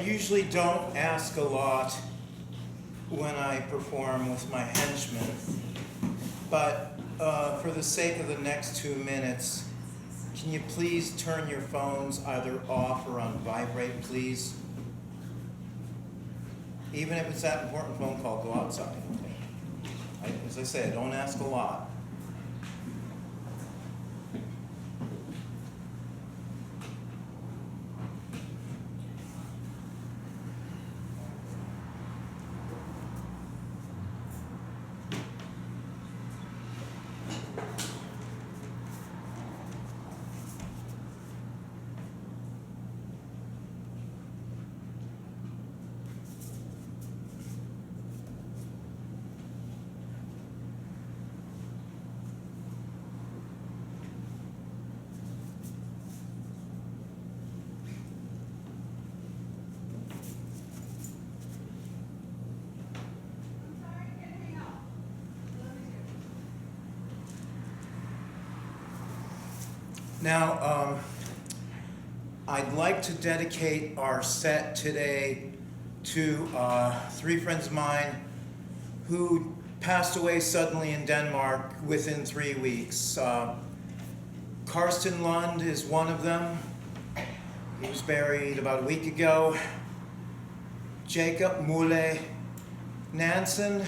usually don't ask a lot when I perform with my henchmen, but for the sake of the next 2 minutes, can you please turn your phones either off or on vibrate, please? Even if it's that important phone call, go outside. As I say, I don't ask a lot. Now, I'd like to dedicate our set today to 3 friends of mine who passed away suddenly in Denmark within 3 weeks. Karsten Lund is one of them. He was buried about a week ago. Mulle. Nansen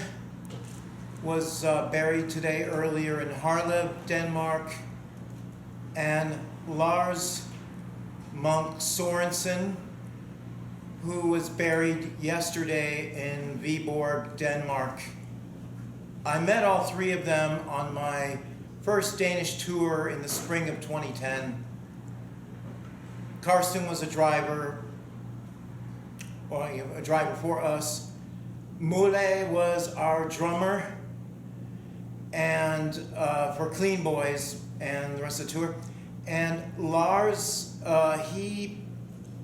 was buried today earlier in Harlev, Denmark. And Lars Munk Sorensen, who was buried yesterday in Viborg, Denmark. I met all 3 of them on my first Danish tour in the spring of 2010. Karsten was a driver for us. Mulle was our drummer and for Clean Boys and the rest of the tour. And Lars,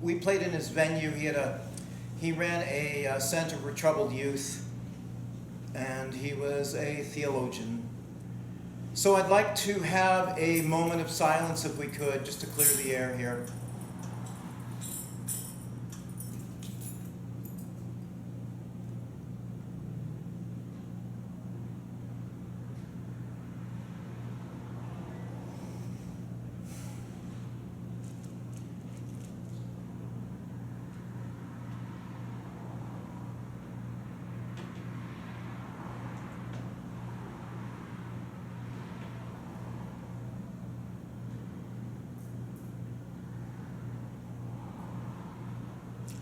we played in his venue. He ran a center for troubled youth, and he was a theologian. So I'd like to have a moment of silence, if we could, just to clear the air here.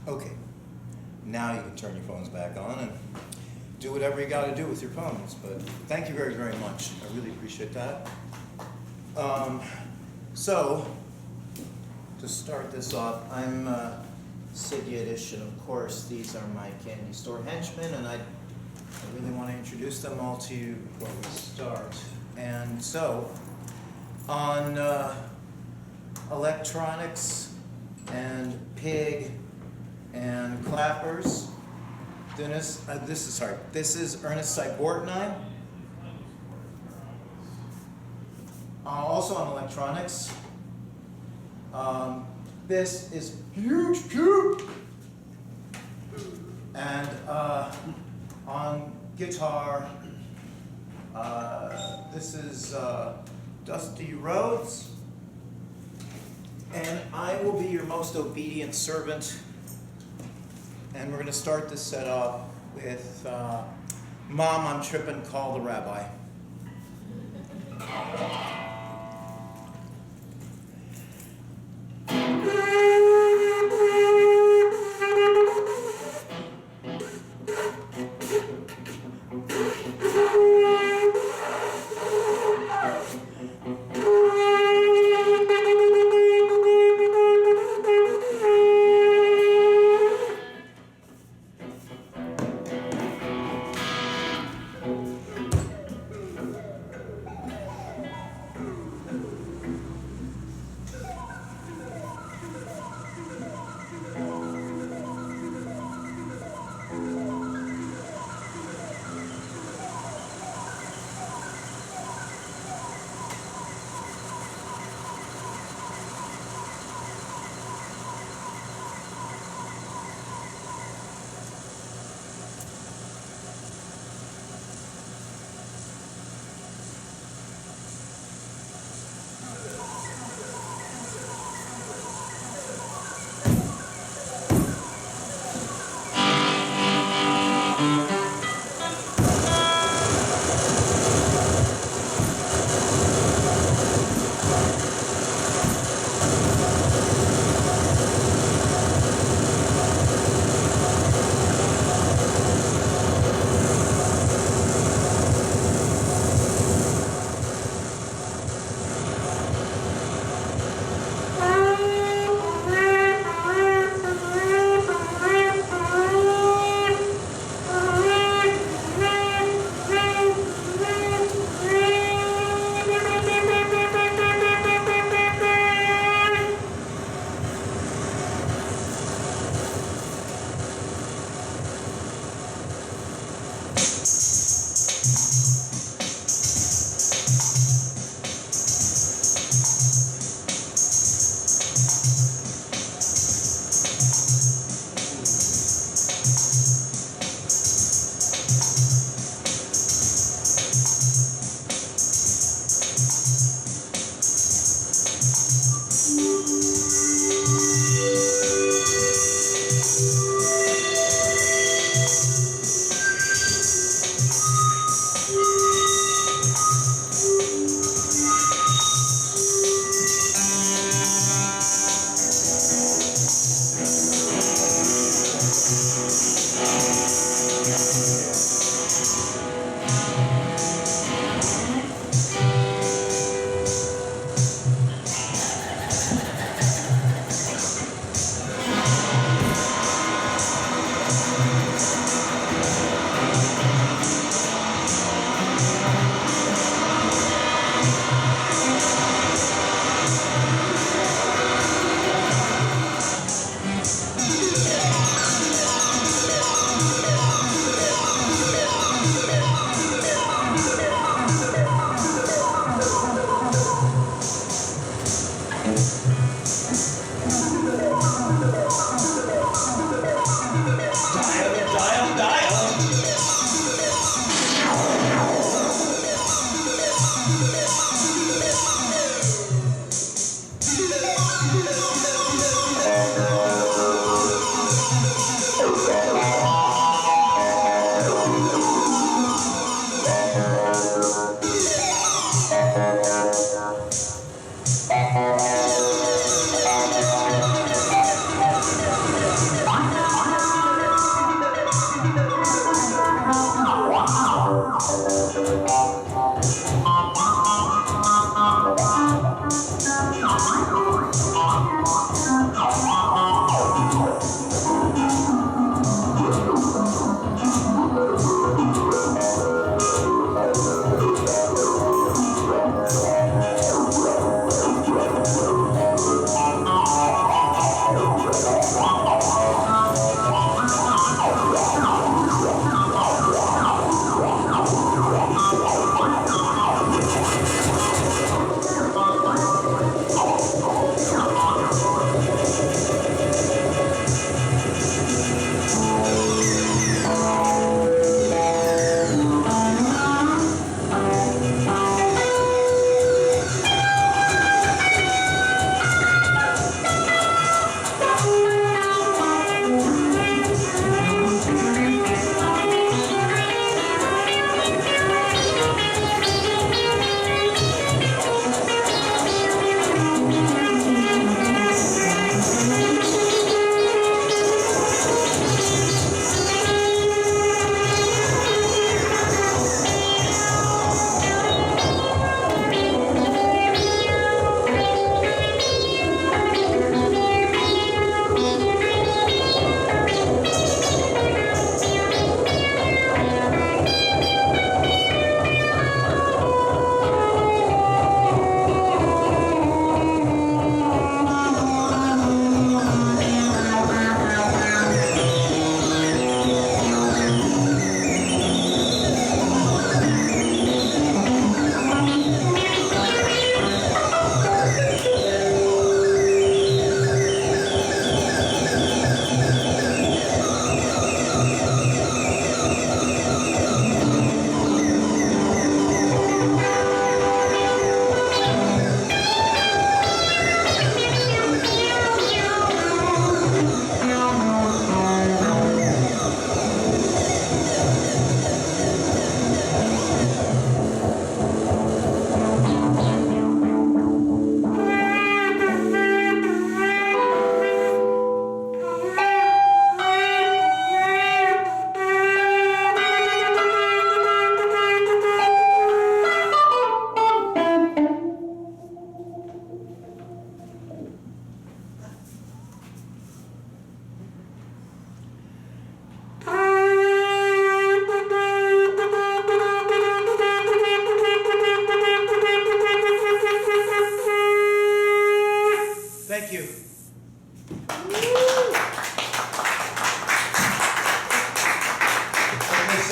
Okay, now you can turn your phones back on and do whatever you got to do with your phones, but thank you very, very much. I really appreciate that. So, to start this off, I'm Sid Yiddish, and of course these are my candy store henchmen, and I really want to introduce them all to you before we start. And so, on electronics and pig and clappers, this is Ernest Cyborgnine. Also on electronics, this is hUUgEE, and on guitar, this is Dusty Rhoades, and I will be your most obedient servant. And we're going to start this set off with Mom, I'm Trippin', Call the Rabbi.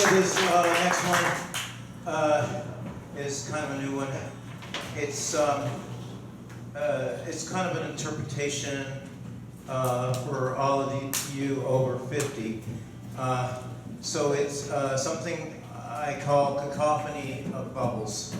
So this next one is kind of a new one. It's kind of an interpretation for all of you over 50. So it's something I call Cacophony of Bubbles.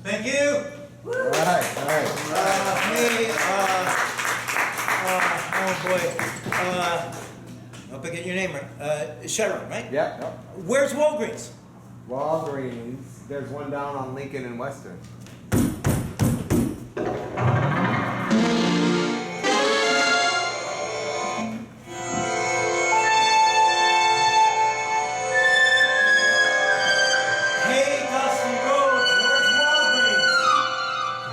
Thank you. All right. Hey, oh boy. Hope I get your name right. ChiRon, right? Yep. Where's Walgreens? Walgreens. There's one down on Lincoln and Western. Hey, Dusty Rhodes, where's Walgreens?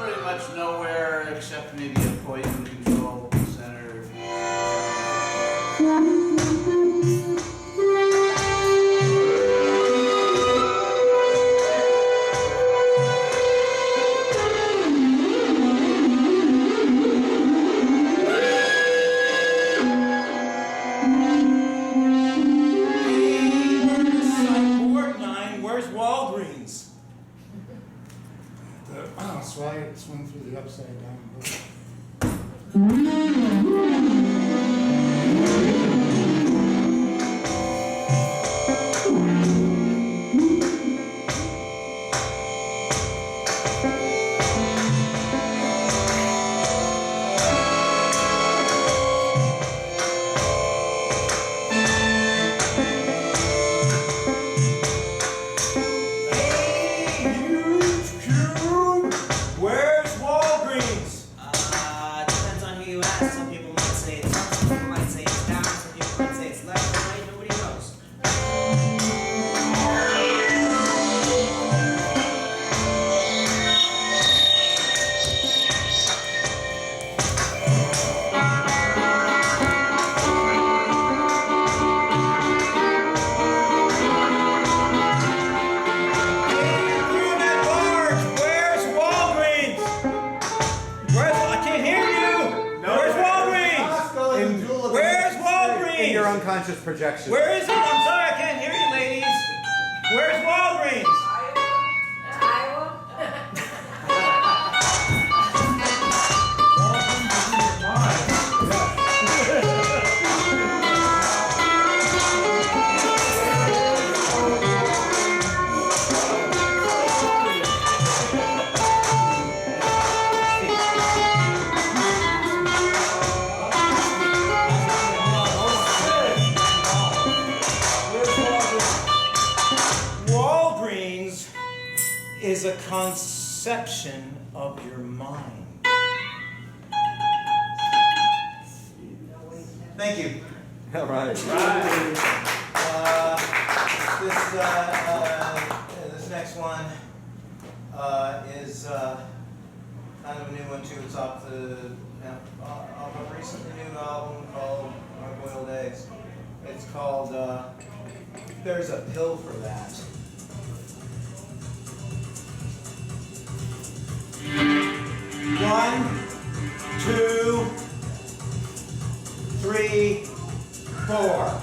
Pretty much nowhere except maybe a poison control center. Ernest Cyborgnine, where's Walgreens? That's why it swung through the upside down book. Where's Walgreens? Depends on who you ask. Some people might say it's up, some people might say it's down, some people might say it's left or right, nobody knows. Room at large, where's Walgreens? I can't hear you. Where's Walgreens? Where's Walgreens? In your unconscious projection. Where is it? I'm sorry, I can't hear you, ladies. Where's Walgreens? Walgreens is a conception of your mind. Thank you. All right. This next one is kind of a new one too. It's off a recently new album called Hard Boiled Eggs. It's called There's a Pill for That. One, two, three, four.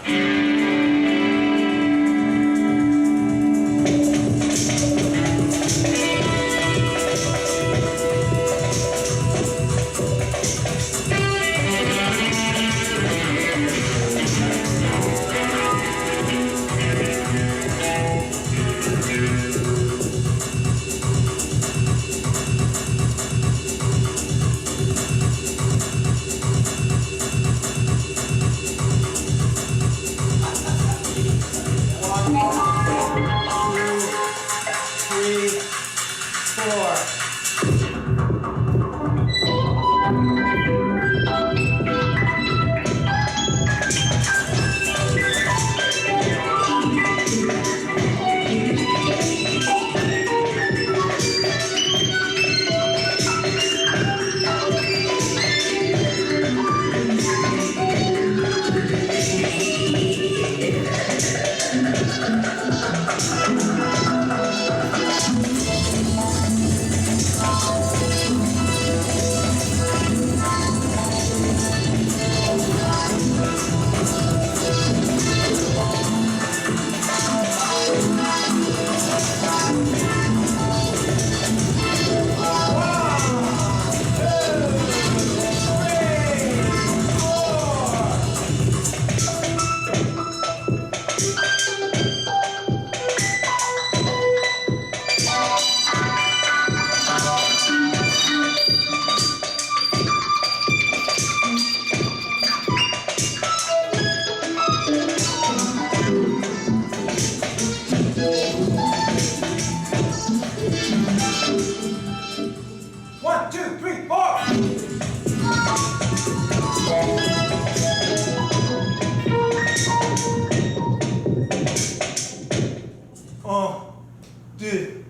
2,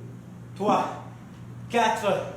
3, 4.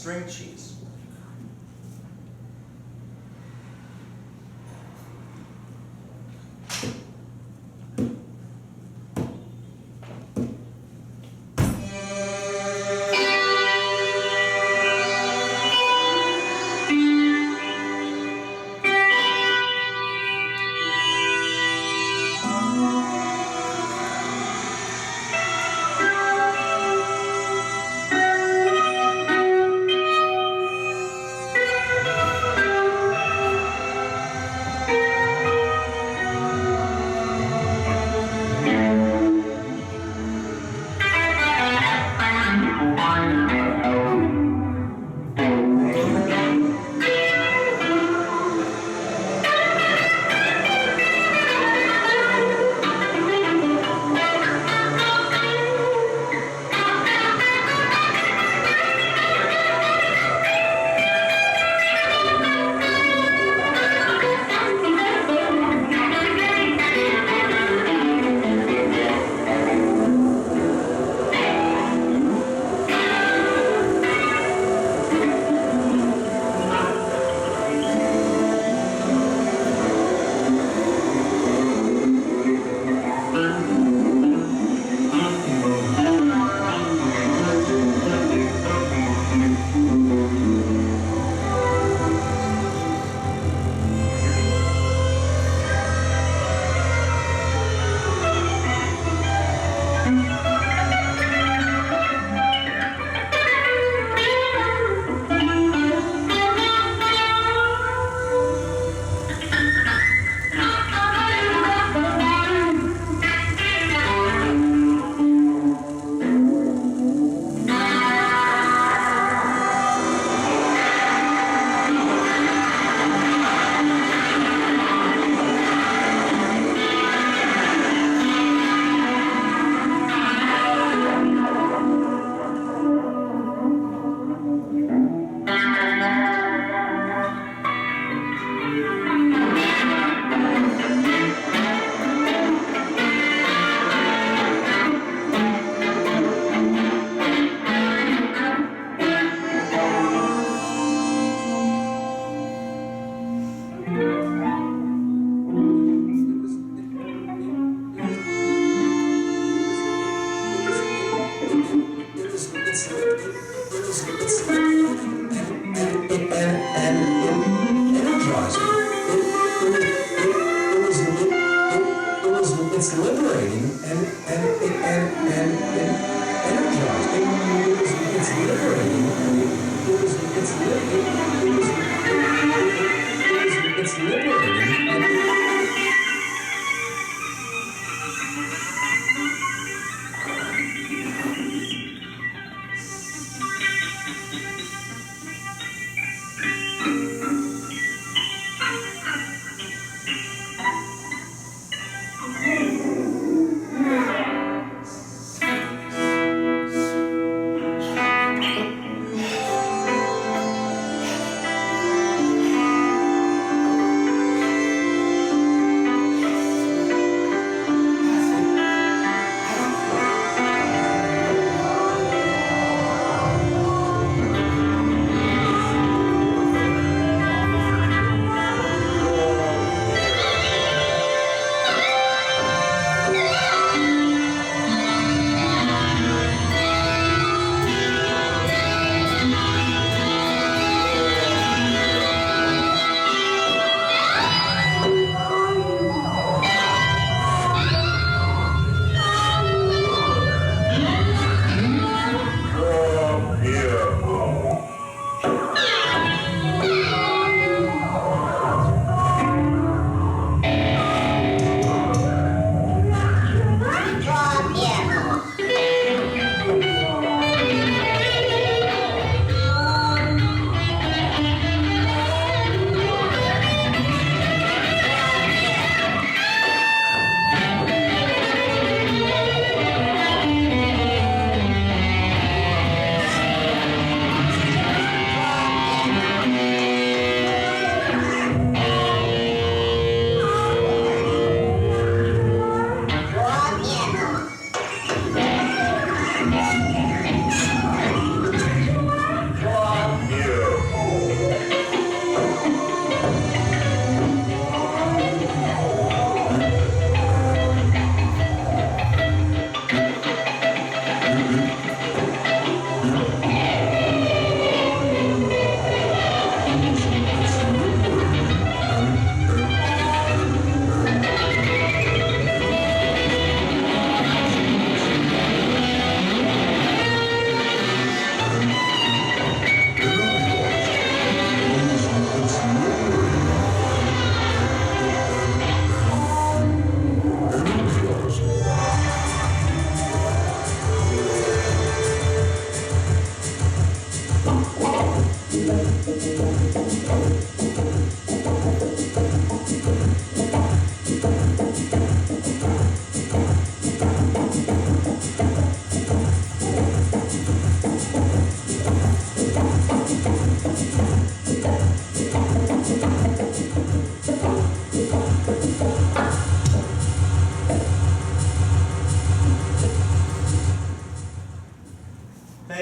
String cheese.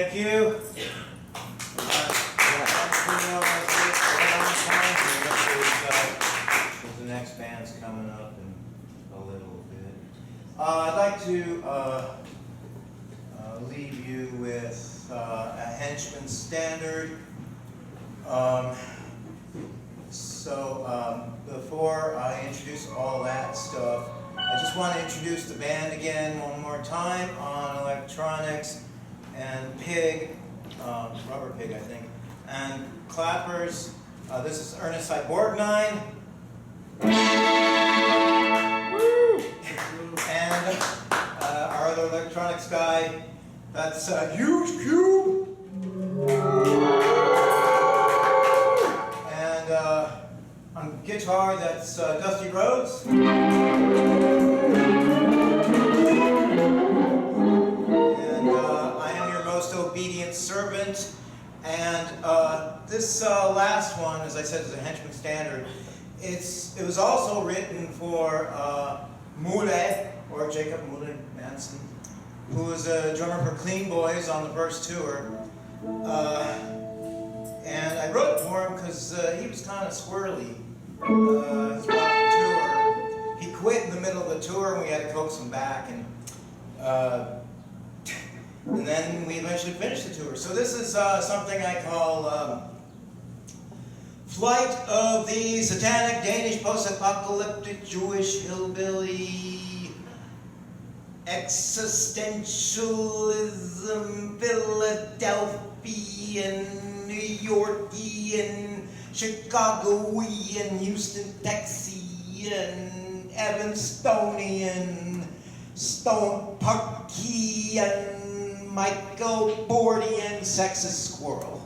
Thank you. The next band's coming up in a little bit. I'd like to leave you with a Henchmen standard. Before I introduce all that stuff, I just want to introduce the band again one more time on electronics and pig, rubber pig I think, and clappers. This is Ernest Cyborgnine. And our other electronics guy, that's hUUgEE. And on guitar, that's Dusty Rhoades. And I am your most obedient servant. And this last one, as I said, is a Henchmen standard. It was also written for Mulle, or Jacob Mulle Nansen, who was a drummer for Clean Boys on the first tour. And I wrote it for him because he was kind of squirrely throughout the tour. He quit in the middle of the tour and we had to coax him back. And then we eventually finished the tour. So this is something I call Flight of the Satanic Danish Post-Apocalyptic Jewish Hillbilly Existentialism Philadelphian, New Yorkian, Chicagoian, Houston Texian, Evanstonian, Stone Parkian, Michael Bordian, sexist squirrel.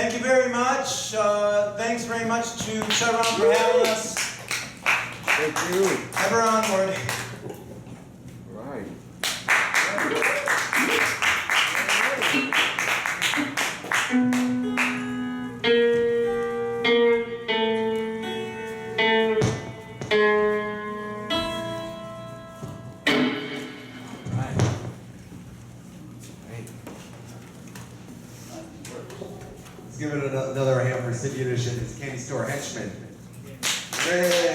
Thank you very much. Thanks very much to ChiRon for having us. Thank you. Ever onward. Right. Let's give it another hand for Sid Yiddish and his candy store Henchmen. Yeah.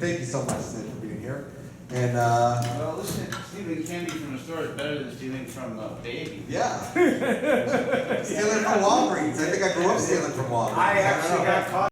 Thank you so much, Sid, for being here. And Well, listen, stealing candy from a store is better than stealing from a baby. yeah, stealing from Walgreens. I think I grew up stealing from Walgreens. I don't actually know. got caught